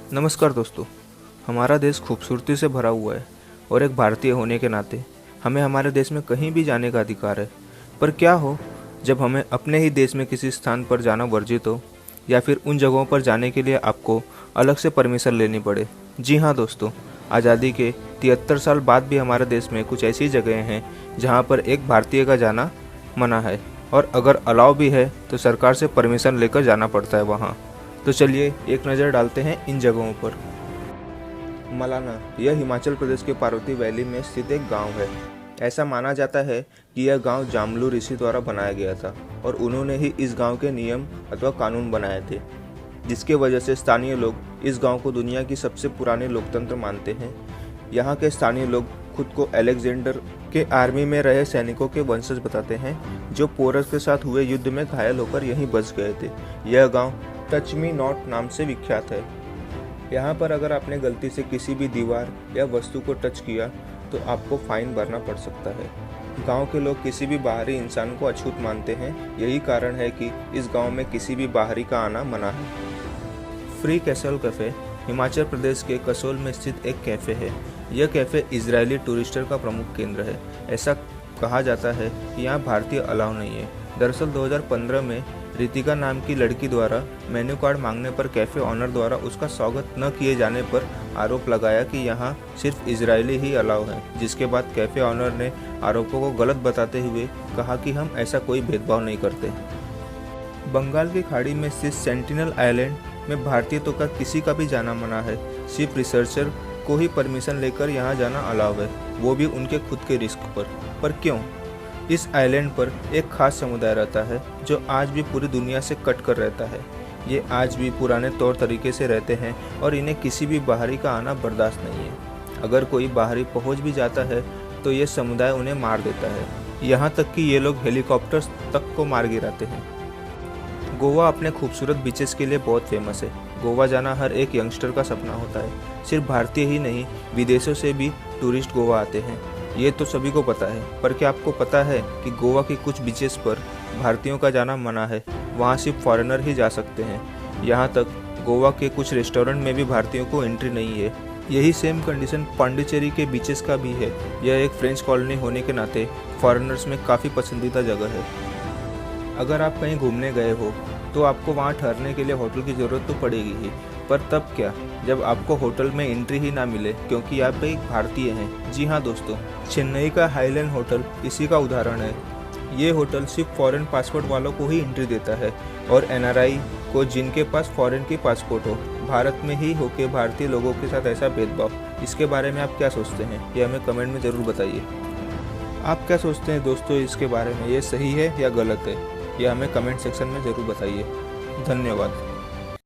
नमस्कार दोस्तों। हमारा देश खूबसूरती से भरा हुआ है और एक भारतीय होने के नाते हमें हमारे देश में कहीं भी जाने का अधिकार है। पर क्या हो जब हमें अपने ही देश में किसी स्थान पर जाना वर्जित हो या फिर उन जगहों पर जाने के लिए आपको अलग से परमिशन लेनी पड़े। जी हाँ दोस्तों, आज़ादी के 73 साल बाद भी हमारे देश में कुछ ऐसी जगहें हैं जहाँ पर एक भारतीय का जाना मना है, और अगर अलाउ भी है तो सरकार से परमिशन लेकर जाना पड़ता है वहाँ। तो चलिए एक नज़र डालते हैं इन जगहों पर। मलाना यह हिमाचल प्रदेश के पार्वती वैली में स्थित एक गांव है। ऐसा माना जाता है कि यह गांव जामलू ऋषि द्वारा बनाया गया था और उन्होंने ही इस गांव के नियम अथवा कानून बनाए थे, जिसके वजह से स्थानीय लोग इस गांव को दुनिया की सबसे पुराने लोकतंत्र मानते हैं। यहाँ के स्थानीय लोग खुद को अलेक्जेंडर के आर्मी में रहे सैनिकों के वंशज बताते हैं, जो पोरस के साथ हुए युद्ध में घायल होकर यहीं बस गए थे। यह गांव टच मी नॉट नाम से विख्यात है। यहाँ पर अगर आपने गलती से किसी भी दीवार या वस्तु को टच किया तो आपको फाइन भरना पड़ सकता है। गांव के लोग किसी भी बाहरी इंसान को अछूत मानते हैं। यही कारण है कि इस गांव में किसी भी बाहरी का आना मना है। Free castle cafe Himachal Pradesh के कसोल में स्थित एक कैफ़े है। यह कैफ़े इजरायली टूरिस्टर का प्रमुख केंद्र है। ऐसा कहा जाता है कि यहाँ भारतीय अलाउ नहीं है। दरअसल 2015 में रितिका नाम की लड़की द्वारा मेन्यू कार्ड मांगने पर कैफ़े ऑनर द्वारा उसका स्वागत न किए जाने पर आरोप लगाया कि यहाँ सिर्फ इजरायली ही अलाउ है, जिसके बाद कैफ़े ऑनर ने आरोपों को गलत बताते हुए कहा कि हम ऐसा कोई भेदभाव नहीं करते। बंगाल की खाड़ी में स्थित सेंटिनल आइलैंड में भारतीयों का किसी का भी जाना मना है। सिर्फ रिसर्चर को ही परमिशन लेकर यहाँ जाना अलाउ है, वो भी उनके खुद के रिस्क पर क्यों? इस आइलैंड पर एक खास समुदाय रहता है जो आज भी पूरी दुनिया से कट कर रहता है। ये आज भी पुराने तौर तरीके से रहते हैं और इन्हें किसी भी बाहरी का आना बर्दाश्त नहीं है। अगर कोई बाहरी पहुंच भी जाता है तो ये समुदाय उन्हें मार देता है। यहाँ तक कि ये लोग हेलीकॉप्टर्स तक को मार गिराते हैं। गोवा अपने खूबसूरत बीचेस के लिए बहुत फेमस है। गोवा जाना हर एक यंगस्टर का सपना होता है। सिर्फ भारतीय ही नहीं, विदेशों से भी टूरिस्ट गोवा आते हैं। ये तो सभी को पता है, पर क्या आपको पता है कि गोवा के कुछ बीचेस पर भारतीयों का जाना मना है? वहाँ सिर्फ फॉरेनर ही जा सकते हैं। यहाँ तक गोवा के कुछ रेस्टोरेंट में भी भारतीयों को एंट्री नहीं है। यही सेम कंडीशन पांडिचेरी के बीचेस का भी है। यह एक फ्रेंच कॉलोनी होने के नाते फॉरेनर्स में काफ़ी पसंदीदा जगह है। अगर आप कहीं घूमने गए हो तो आपको वहाँ ठहरने के लिए होटल की ज़रूरत तो पड़ेगी ही, पर तब क्या जब आपको होटल में एंट्री ही ना मिले क्योंकि आप एक भारतीय हैं। जी हाँ दोस्तों, चेन्नई का हाईलैंड होटल इसी का उदाहरण है। ये होटल सिर्फ फॉरेन पासपोर्ट वालों को ही एंट्री देता है और एनआरआई को, जिनके पास फॉरेन की पासपोर्ट हो। भारत में ही होकर भारतीय लोगों के साथ ऐसा भेदभाव, इसके बारे में आप क्या सोचते हैं? ये हमें कमेंट में ज़रूर बताइए। आप क्या सोचते हैं दोस्तों इसके बारे में? ये सही है या गलत है? यह हमें कमेंट सेक्शन में ज़रूर बताइए। धन्यवाद।